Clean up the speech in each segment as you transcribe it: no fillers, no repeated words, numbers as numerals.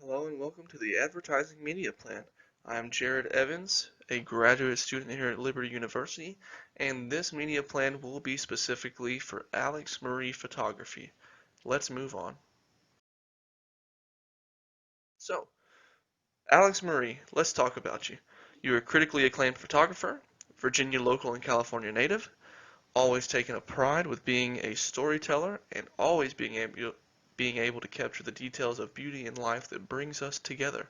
Hello and welcome to the Advertising Media Plan. I'm Jared Evans, a graduate student here at Liberty University, and this media plan will be specifically for Alex Marie Photography. Let's move on. So, Alex Marie, let's talk about you. You're a critically acclaimed photographer, Virginia local and California native, always taking a pride with being a storyteller and always being able to capture the details of beauty and life that brings us together.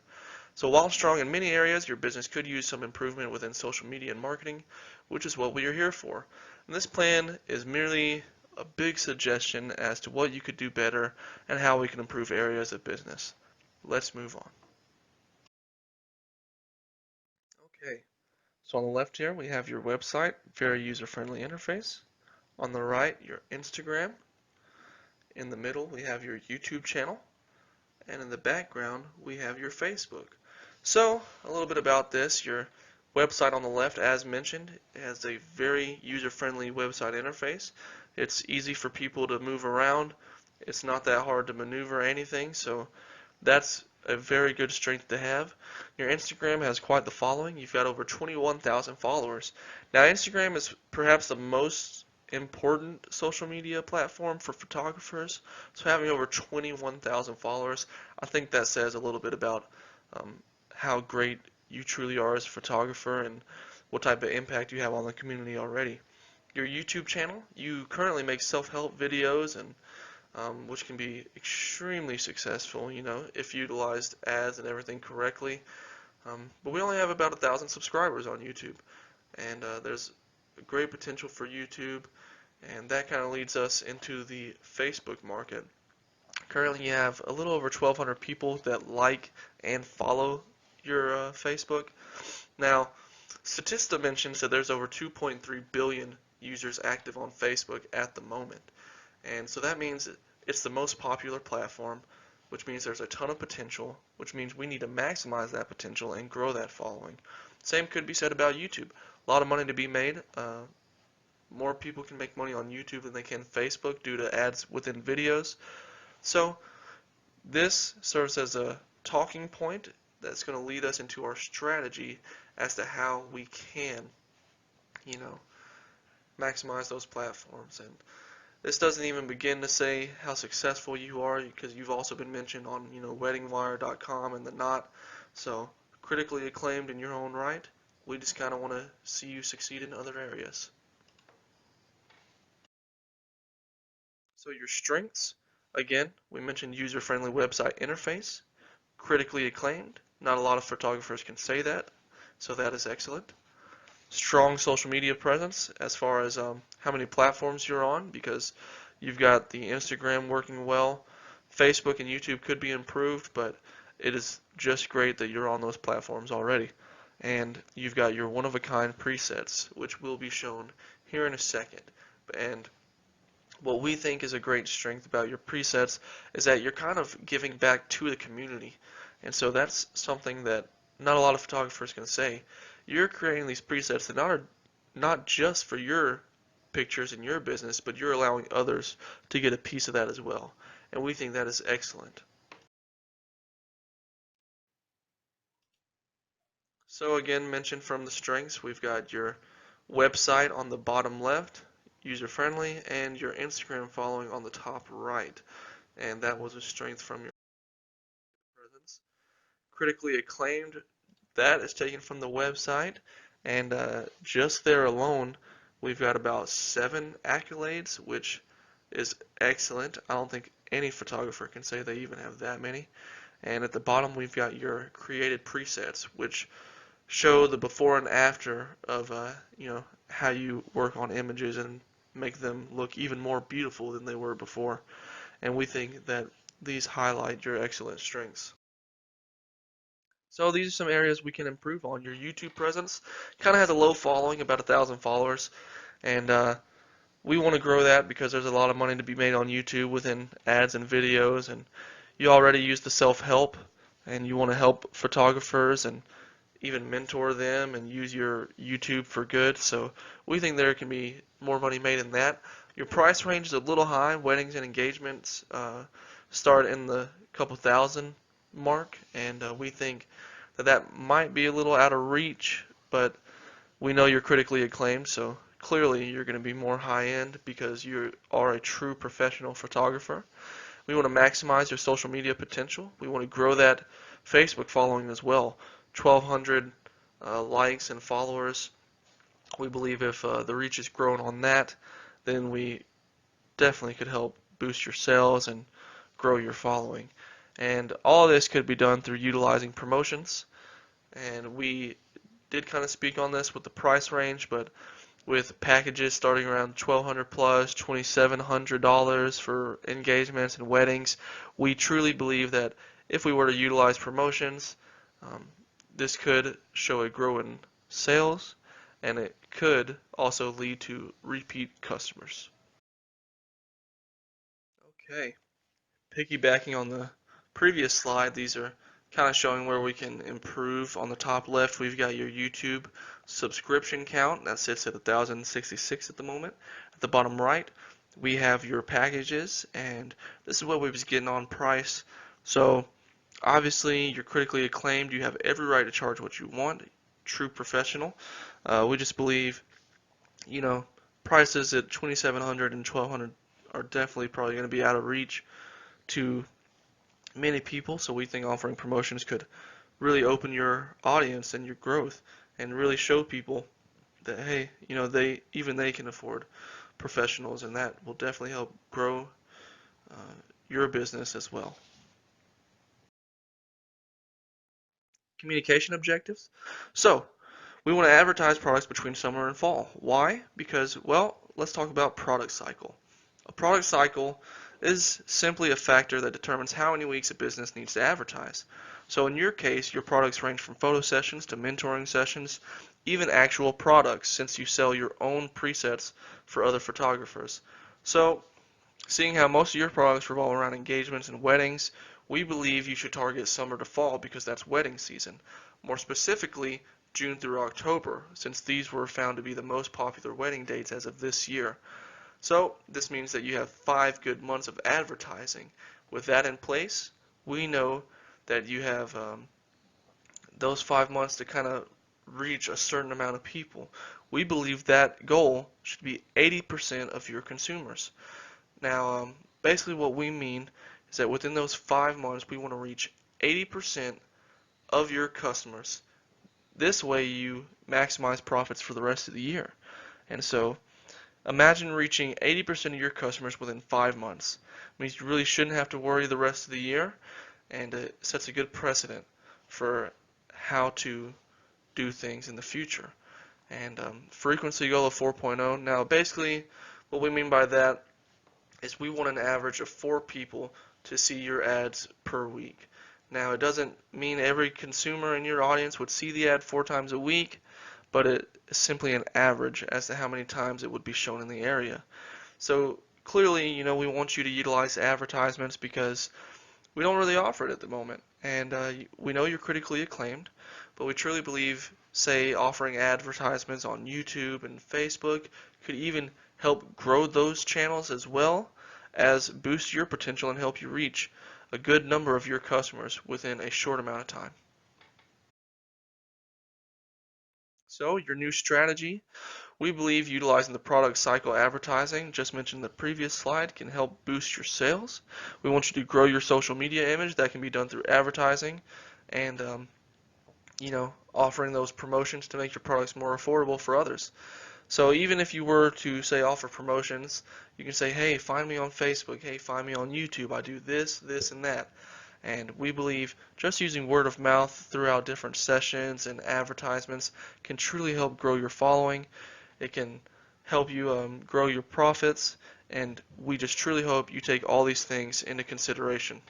So while strong in many areas, your business could use some improvement within social media and marketing, which is what we are here for. And this plan is merely a big suggestion as to what you could do better and how we can improve areas of business. Let's move on. Okay, so on the left here we have your website, very user-friendly interface. On the right, your Instagram. In the middle, we have your YouTube channel. And in the background, we have your Facebook. So, a little bit about this. Your website on the left, as mentioned, has a very user-friendly website interface. It's easy for people to move around. It's not that hard to maneuver anything, so that's a very good strength to have. Your Instagram has quite the following. You've got over 21,000 followers. Now, Instagram is perhaps the most important social media platform for photographers. So having over 21,000 followers, I think that says a little bit about how great you truly are as a photographer and what type of impact you have on the community already. Your YouTube channel, you currently make self-help videos and which can be extremely successful, if utilized ads and everything correctly. But we only have about 1,000 subscribers on YouTube, and there's great potential for YouTube, and that kind of leads us into the Facebook market. Currently, you have a little over 1,200 people that like and follow your Facebook. Now, Statista mentions that there's over 2.3 billion users active on Facebook at the moment. And so that means it's the most popular platform, which means there's a ton of potential, which means we need to maximize that potential and grow that following. Same could be said about YouTube. A lot of money to be made. More people can make money on YouTube than they can Facebook due to ads within videos. So this serves as a talking point that's going to lead us into our strategy as to how we can, maximize those platforms. And this doesn't even begin to say how successful you are, because you've also been mentioned on, WeddingWire.com and The Knot. So critically acclaimed in your own right. We just kind of want to see you succeed in other areas. So your strengths, again, we mentioned user-friendly website interface, critically acclaimed. Not a lot of photographers can say that, so that is excellent. Strong social media presence as far as how many platforms you're on, because you've got the Instagram working well. Facebook and YouTube could be improved, but it is just great that you're on those platforms already. And you've got your one-of-a-kind presets, which will be shown here in a second. And what we think is a great strength about your presets is that you're kind of giving back to the community. And so that's something that not a lot of photographers can say. You're creating these presets that are not just for your pictures and your business, but you're allowing others to get a piece of that as well. And we think that is excellent. So again, mentioned from the strengths, we've got your website on the bottom left, user-friendly, and your Instagram following on the top right. And that was a strength from your presence. Critically acclaimed, that is taken from the website, and just there alone, we've got about 7 accolades, which is excellent. I don't think any photographer can say they even have that many. And at the bottom, we've got your created presets, which show the before and after of how you work on images and make them look even more beautiful than they were before. And we think that these highlight your excellent strengths. So these are some areas we can improve on. Your YouTube presence kind of has a low following, about 1,000 followers, and we want to grow that because there's a lot of money to be made on YouTube within ads and videos, and you already use the self-help, and you want to help photographers and even mentor them and use your YouTube for good. So we think there can be more money made in that. Your price range is a little high. Weddings and engagements start in the couple thousand. mark, and we think that that might be a little out of reach, but we know you're critically acclaimed, so clearly you're going to be more high-end because you are a true professional photographer. We want to maximize your social media potential. We want to grow that Facebook following as well. 1,200 likes and followers. We believe if the reach is grown on that, then we definitely could help boost your sales and grow your following. And all of this could be done through utilizing promotions. And we did kind of speak on this with the price range, but with packages starting around $1,200 plus, $2,700 for engagements and weddings, we truly believe that if we were to utilize promotions, um, this could show a grow in sales, and it could also lead to repeat customers. Okay, piggybacking on the previous slide, these are kind of showing where we can improve. On the top left, we've got your YouTube subscription count. That sits at 1,066 at the moment. At the bottom right, we have your packages, and this is what we was getting on price. So obviously, you're critically acclaimed. You have every right to charge what you want. True professional. We just believe, you know, prices at 2,700 and 1,200 are definitely probably going to be out of reach to many people, so we think offering promotions could really open your audience and your growth and really show people that hey, they can afford professionals, and that will definitely help grow uh, your business as well. Communication objectives. So, we want to advertise products between summer and fall. Why? Because, well, let's talk about product cycle. A product cycle is simply a factor that determines how many weeks a business needs to advertise. So in your case, your products range from photo sessions to mentoring sessions, even actual products, since you sell your own presets for other photographers. So, seeing how most of your products revolve around engagements and weddings, we believe you should target summer to fall because that's wedding season. More specifically, June through October, since these were found to be the most popular wedding dates as of this year. So this means that you have 5 good months of advertising. With that in place, we know that you have those 5 months to kind of reach a certain amount of people. We believe that goal should be 80% of your consumers. Now, basically what we mean is that within those 5 months, we want to reach 80% of your customers. This way you maximize profits for the rest of the year. And so imagine reaching 80% of your customers within 5 months. It means you really shouldn't have to worry the rest of the year, and it sets a good precedent for how to do things in the future. And frequency goal of 4.0. Now, basically, what we mean by that is we want an average of 4 people to see your ads per week. Now, it doesn't mean every consumer in your audience would see the ad 4 times a week, but it is simply an average as to how many times it would be shown in the area. So clearly, we want you to utilize advertisements because we don't really offer it at the moment. And we know you're critically acclaimed, but we truly believe, say, offering advertisements on YouTube and Facebook could even help grow those channels as well as boost your potential and help you reach a good number of your customers within a short amount of time. So, your new strategy, we believe utilizing the product cycle advertising, just mentioned in the previous slide, can help boost your sales. We want you to grow your social media image. That can be done through advertising and, offering those promotions to make your products more affordable for others. So even if you were to, say, offer promotions, you can say, hey, find me on Facebook, hey, find me on YouTube, I do this, this, and that. And we believe just using word of mouth throughout different sessions and advertisements can truly help grow your following. It can help you grow your profits, and we just truly hope you take all these things into consideration.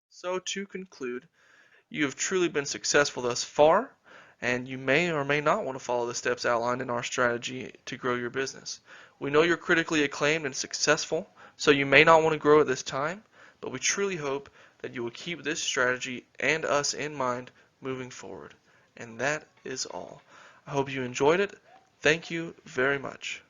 So to conclude, you have truly been successful thus far, and you may or may not want to follow the steps outlined in our strategy to grow your business. We know you're critically acclaimed and successful, so you may not want to grow at this time, but we truly hope that you will keep this strategy and us in mind moving forward. And that is all. I hope you enjoyed it. Thank you very much.